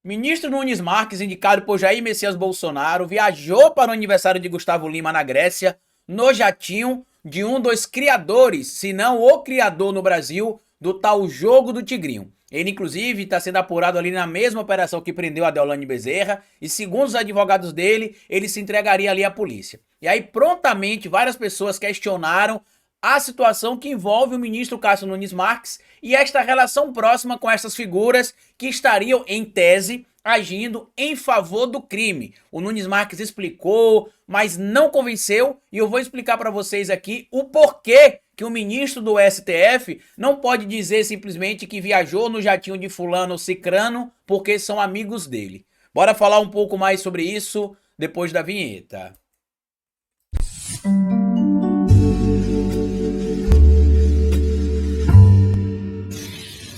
Ministro Nunes Marques, indicado por Jair Messias Bolsonaro, viajou para o aniversário de Gustavo Lima na Grécia, no jatinho de um dos criadores, se não o criador no Brasil, do tal Jogo do Tigrinho. Ele, inclusive, está sendo apurado ali na mesma operação que prendeu a Deolane Bezerra, e segundo os advogados dele, ele se entregaria ali à polícia. E aí, prontamente, várias pessoas questionaram a situação que envolve o ministro Cássio Nunes Marques e esta relação próxima com essas figuras que estariam, em tese, agindo em favor do crime. O Nunes Marques explicou, mas não convenceu, e eu vou explicar para vocês aqui o porquê que o ministro do STF não pode dizer simplesmente que viajou no jatinho de fulano ou cicrano porque são amigos dele. Bora falar um pouco mais sobre isso depois da vinheta.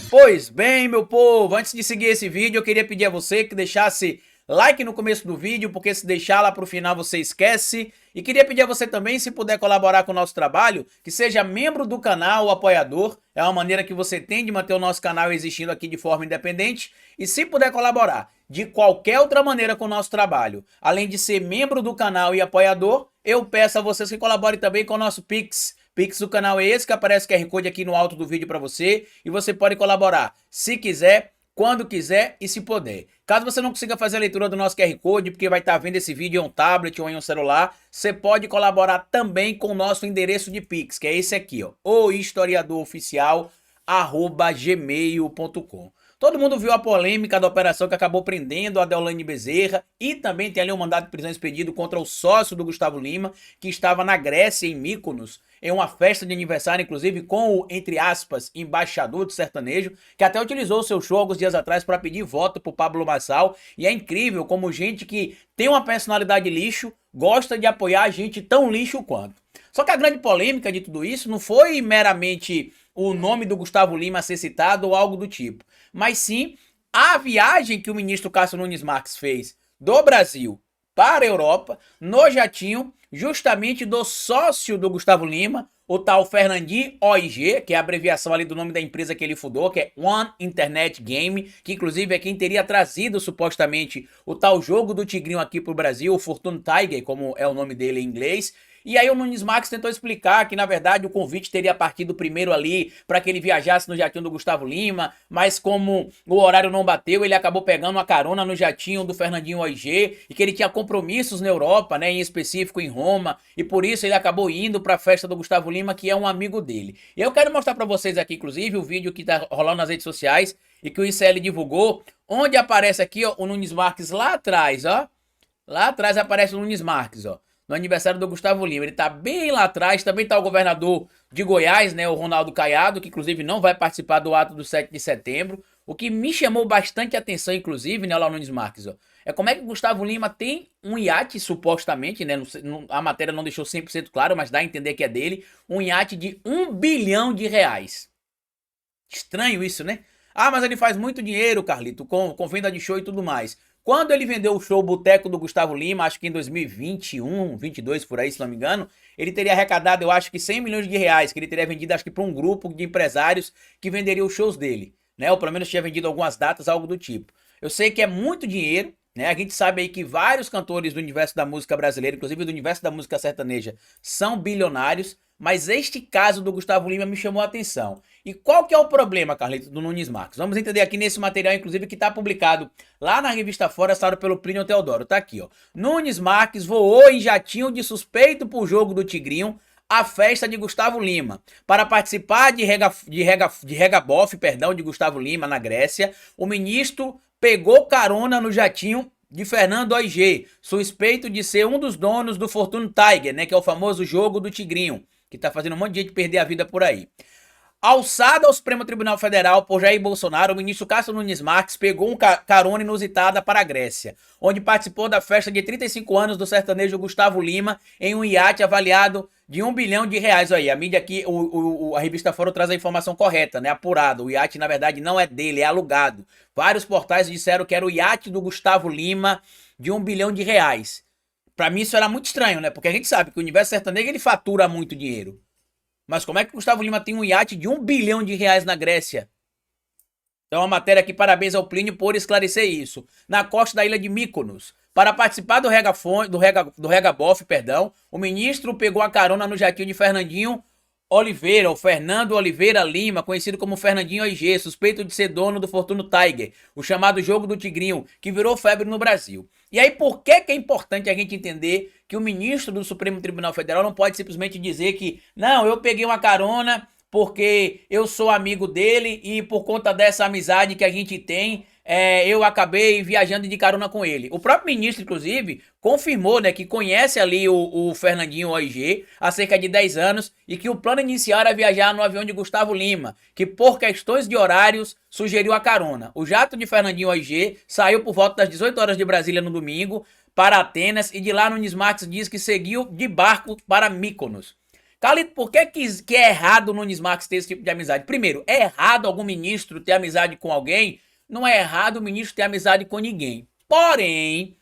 Pois bem, meu povo, antes de seguir esse vídeo, eu queria pedir a você que deixasse like no começo do vídeo, porque se deixar lá pro final você esquece. E queria pedir a você também, se puder colaborar com o nosso trabalho, que seja membro do canal, apoiador. É uma maneira que você tem de manter o nosso canal existindo aqui de forma independente. E se puder colaborar de qualquer outra maneira com o nosso trabalho, além de ser membro do canal e apoiador, eu peço a vocês que colaborem também com o nosso Pix. Pix do canal é esse, que aparece o QR Code aqui no alto do vídeo para você, e você pode colaborar se quiser, quando quiser e se puder. Caso você não consiga fazer a leitura do nosso QR Code, porque vai estar vendo esse vídeo em um tablet ou em um celular, você pode colaborar também com o nosso endereço de Pix, que é esse aqui, ó, ohistoriadoroficial@gmail.com. Todo mundo viu a polêmica da operação que acabou prendendo a Deolane Bezerra, e também tem ali um mandado de prisão expedido contra o sócio do Gustavo Lima, que estava na Grécia, em Mykonos, em uma festa de aniversário, inclusive com o, entre aspas, embaixador do sertanejo, que até utilizou o seu show alguns dias atrás para pedir voto pro Pablo Marçal. E é incrível como gente que tem uma personalidade lixo gosta de apoiar gente tão lixo quanto. Só que a grande polêmica de tudo isso não foi meramente o nome do Gustavo Lima ser citado ou algo do tipo, mas sim a viagem que o ministro Cássio Nunes Marques fez do Brasil para a Europa, no jatinho, justamente do sócio do Gustavo Lima, o tal Fernandinho OIG, que é a abreviação ali do nome da empresa que ele fundou, que é One Internet Game, que inclusive é quem teria trazido supostamente o tal Jogo do Tigrinho aqui pro Brasil, o Fortune Tiger, como é o nome dele em inglês. E aí o Nunes Marques tentou explicar que, na verdade, o convite teria partido primeiro ali para que ele viajasse no jatinho do Gustavo Lima, mas como o horário não bateu, ele acabou pegando uma carona no jatinho do Fernandinho OIG e que ele tinha compromissos na Europa, né, em específico em Roma, e por isso ele acabou indo para a festa do Gustavo Lima, que é um amigo dele. E eu quero mostrar para vocês aqui, inclusive, o vídeo que tá rolando nas redes sociais e que o ICL divulgou, onde aparece aqui, ó, o Nunes Marques lá atrás, ó. Lá atrás aparece o Nunes Marques, ó, no aniversário do Gustavo Lima. Ele tá bem lá atrás. Também tá o governador de Goiás, né, o Ronaldo Caiado, que inclusive não vai participar do ato do 7 de setembro. O que me chamou bastante atenção, inclusive, né, lá o Nunes Marques, ó, é como é que o Gustavo Lima tem um iate, supostamente, né, a matéria não deixou 100% claro, mas dá a entender que é dele, um iate de R$ 1 bilhão. Estranho isso, né? Ah, mas ele faz muito dinheiro, Carlito, com venda de show e tudo mais. Quando ele vendeu o show Boteco do Gustavo Lima, acho que em 2021, 22 por aí, se não me engano, ele teria arrecadado, eu acho que R$ 100 milhões, que ele teria vendido, acho que para um grupo de empresários que venderia os shows dele, né? Ou pelo menos tinha vendido algumas datas, algo do tipo. Eu sei que é muito dinheiro, né? A gente sabe aí que vários cantores do universo da música brasileira, inclusive do universo da música sertaneja, são bilionários, mas este caso do Gustavo Lima me chamou a atenção. E qual que é o problema, Carlito, do Nunes Marques? Vamos entender aqui nesse material, inclusive, que está publicado lá na revista Fora, assinado pelo Plínio Teodoro. Tá aqui, ó. Nunes Marques voou em jatinho de suspeito por Jogo do Tigrinho à festa de Gustavo Lima. Para participar de regabofe, perdão, de Gustavo Lima na Grécia, o ministro pegou carona no jatinho de Fernando OIG, suspeito de ser um dos donos do Fortune Tiger, né, que é o famoso Jogo do Tigrinho, que tá fazendo um monte de gente perder a vida por aí. Alçado ao Supremo Tribunal Federal por Jair Bolsonaro, o ministro Cássio Nunes Marques pegou um carona inusitada para a Grécia, onde participou da festa de 35 anos do sertanejo Gustavo Lima em um iate avaliado de R$ 1 bilhão. Aí, a mídia aqui, a revista Foro traz a informação correta, né, apurado. O iate, na verdade, não é dele, é alugado. Vários portais disseram que era o iate do Gustavo Lima de R$ 1 bilhão. Pra mim isso era muito estranho, né, porque a gente sabe que o universo sertanejo ele fatura muito dinheiro. Mas como é que o Gustavo Lima tem um iate de R$ 1 bilhão na Grécia? Então, uma matéria aqui, parabéns ao Plínio por esclarecer isso. Na costa da ilha de Mykonos. Para participar do Regabof, perdão, o ministro pegou a carona no jatinho de Fernandinho Oliveira, ou Fernando Oliveira Lima, conhecido como Fernandinho OIG, suspeito de ser dono do Fortuna Tiger, o chamado jogo do Tigrinho, que virou febre no Brasil. E aí, por que é importante a gente entender que o ministro do Supremo Tribunal Federal não pode simplesmente dizer que, não, eu peguei uma carona porque eu sou amigo dele e por conta dessa amizade que a gente tem, eu acabei viajando de carona com ele. O próprio ministro, inclusive, confirmou, né, que conhece ali o Fernandinho OIG há cerca de 10 anos e que o plano inicial era viajar no avião de Gustavo Lima, que por questões de horários sugeriu a carona. O jato de Fernandinho OIG saiu por volta das 18 horas de Brasília no domingo para Atenas e de lá Nunes Marques diz que seguiu de barco para Mykonos. Calito, por que é errado o Nunes Marques ter esse tipo de amizade? Primeiro, é errado algum ministro ter amizade com alguém? Não é errado o ministro ter amizade com ninguém. Porém,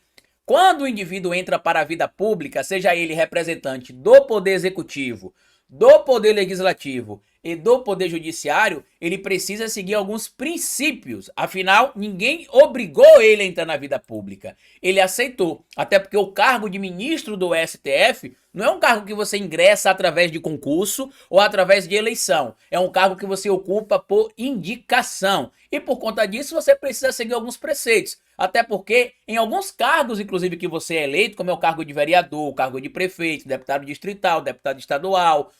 quando o indivíduo entra para a vida pública, seja ele representante do Poder Executivo, do Poder Legislativo e do Poder Judiciário, ele precisa seguir alguns princípios. Afinal, ninguém obrigou ele a entrar na vida pública. Ele aceitou. Até porque o cargo de ministro do STF não é um cargo que você ingressa através de concurso ou através de eleição. É um cargo que você ocupa por indicação. E por conta disso, você precisa seguir alguns preceitos. Até porque, em alguns cargos, inclusive, que você é eleito, como é o cargo de vereador, o cargo de prefeito, deputado distrital, deputado estadual,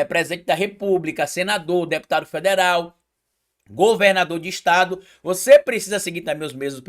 presidente da república, senador, deputado federal, governador de estado, você precisa seguir também os mesmos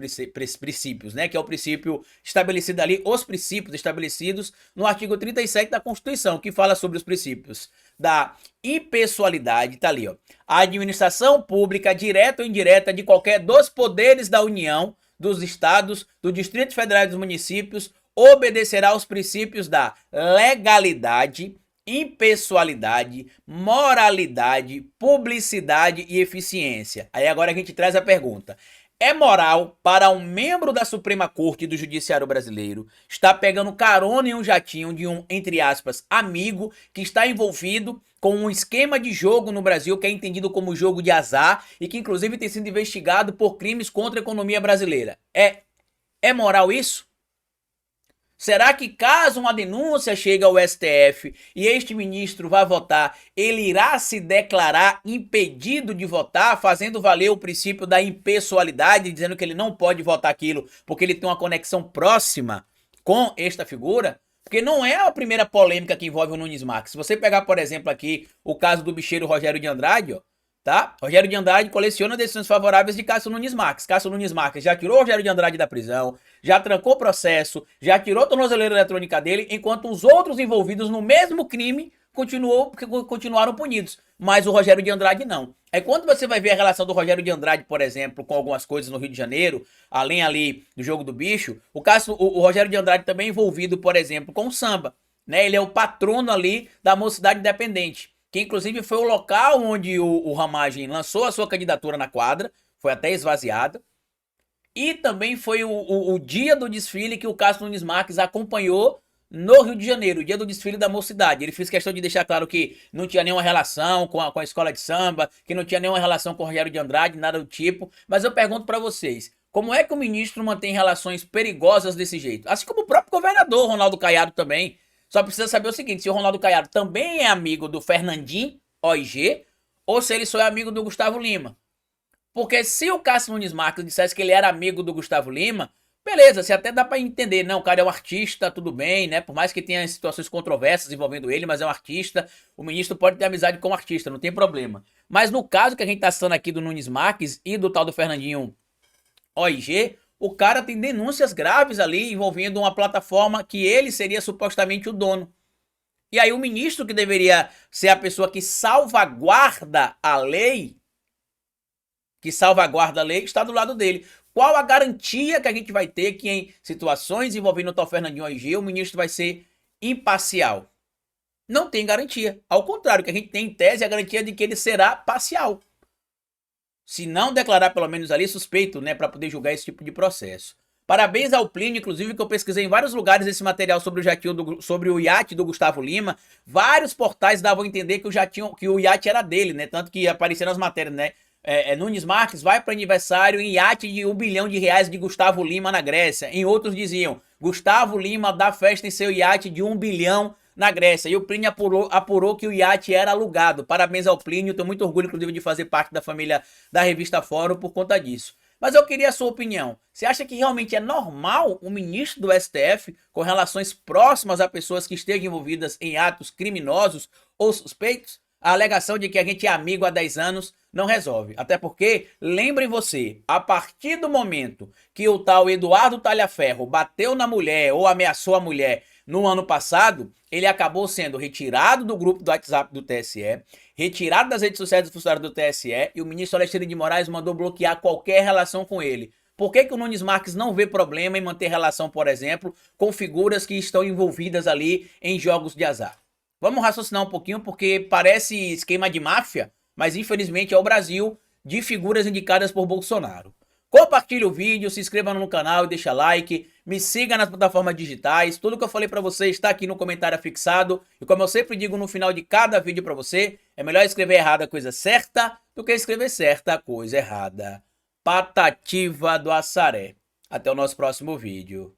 princípios, né? Que é o princípio estabelecido ali, os princípios estabelecidos no artigo 37 da Constituição, que fala sobre os princípios da impessoalidade, tá ali, ó. A administração pública, direta ou indireta, de qualquer dos poderes da União, dos estados, do Distrito Federal e dos municípios, obedecerá aos princípios da legalidade, impessoalidade, moralidade, publicidade e eficiência. Aí agora a gente traz a pergunta. É moral para um membro da Suprema Corte do Judiciário Brasileiro estar pegando carona em um jatinho de um, entre aspas, amigo que está envolvido com um esquema de jogo no Brasil que é entendido como jogo de azar e que inclusive tem sido investigado por crimes contra a economia brasileira? É moral isso? Será que caso uma denúncia chegue ao STF e este ministro vá votar, ele irá se declarar impedido de votar, fazendo valer o princípio da impessoalidade, dizendo que ele não pode votar aquilo porque ele tem uma conexão próxima com esta figura? Porque não é a primeira polêmica que envolve o Nunes Marques. Se você pegar, por exemplo, aqui o caso do bicheiro Rogério de Andrade, ó, tá? Rogério de Andrade coleciona decisões favoráveis de Cássio Nunes Marques. Cássio Nunes Marques já tirou Rogério de Andrade da prisão, já trancou o processo, já tirou a tornozeleira eletrônica dele, enquanto os outros envolvidos no mesmo crime continuaram punidos. Mas o Rogério de Andrade não. Aí quando você vai ver a relação do Rogério de Andrade, por exemplo, com algumas coisas no Rio de Janeiro, além ali do jogo do bicho, o Rogério de Andrade também é envolvido, por exemplo, com o samba, né? Ele é o patrono ali da Mocidade Independente, que inclusive foi o local onde o Ramagem lançou a sua candidatura na quadra, foi até esvaziada, e também foi o dia do desfile que o Cássio Nunes Marques acompanhou no Rio de Janeiro, o dia do desfile da Mocidade. Ele fez questão de deixar claro que não tinha nenhuma relação com a escola de samba, que não tinha nenhuma relação com o Rogério de Andrade, nada do tipo. Mas eu pergunto para vocês, como é que o ministro mantém relações perigosas desse jeito? Assim como o próprio governador Ronaldo Caiado também. Só precisa saber o seguinte, se o Ronaldo Caiado também é amigo do Fernandinho OIG ou se ele só é amigo do Gustavo Lima. Porque se o Cássio Nunes Marques dissesse que ele era amigo do Gustavo Lima, beleza, você até dá pra entender, não, o cara é um artista, tudo bem, né? Por mais que tenha situações controversas envolvendo ele, mas é um artista, o ministro pode ter amizade com o artista, não tem problema. Mas no caso que a gente tá citando aqui do Nunes Marques e do tal do Fernandinho OIG, o cara tem denúncias graves ali envolvendo uma plataforma que ele seria supostamente o dono. E aí o ministro, que deveria ser a pessoa que salvaguarda a lei, está do lado dele. Qual a garantia que a gente vai ter que em situações envolvendo o tal Fernandinho OIG, o ministro vai ser imparcial? Não tem garantia. Ao contrário, o que a gente tem em tese é a garantia de que ele será parcial. Se não declarar pelo menos ali suspeito, né, para poder julgar esse tipo de processo. Parabéns ao Plínio, inclusive, que eu pesquisei em vários lugares esse material sobre sobre o iate do Gustavo Lima. Vários portais davam a entender que o iate era dele, né? Tanto que aparecia nas matérias, né? Nunes Marques vai para aniversário em iate de R$ 1 bilhão de Gustavo Lima na Grécia. Em outros diziam, Gustavo Lima dá festa em seu iate de 1 bilhão na Grécia. E o Plínio apurou que o iate era alugado. Parabéns ao Plínio, tenho muito orgulho, inclusive, de fazer parte da família da revista Fórum por conta disso. Mas eu queria a sua opinião. Você acha que realmente é normal um ministro do STF, com relações próximas a pessoas que estejam envolvidas em atos criminosos ou suspeitos? A alegação de que a gente é amigo há 10 anos não resolve. Até porque, lembrem você, a partir do momento que o tal Eduardo Talhaferro bateu na mulher ou ameaçou a mulher no ano passado, ele acabou sendo retirado do grupo do WhatsApp do TSE, retirado das redes sociais dos funcionários do TSE, e o ministro Alexandre de Moraes mandou bloquear qualquer relação com ele. Por que o Nunes Marques não vê problema em manter relação, por exemplo, com figuras que estão envolvidas ali em jogos de azar? Vamos raciocinar um pouquinho, porque parece esquema de máfia, mas infelizmente é o Brasil de figuras indicadas por Bolsonaro. Compartilhe o vídeo, se inscreva no canal e deixa like, me siga nas plataformas digitais, tudo que eu falei pra você está aqui no comentário fixado, e como eu sempre digo no final de cada vídeo pra você, é melhor escrever errada a coisa certa do que escrever certa a coisa errada. Patativa do Assaré. Até o nosso próximo vídeo.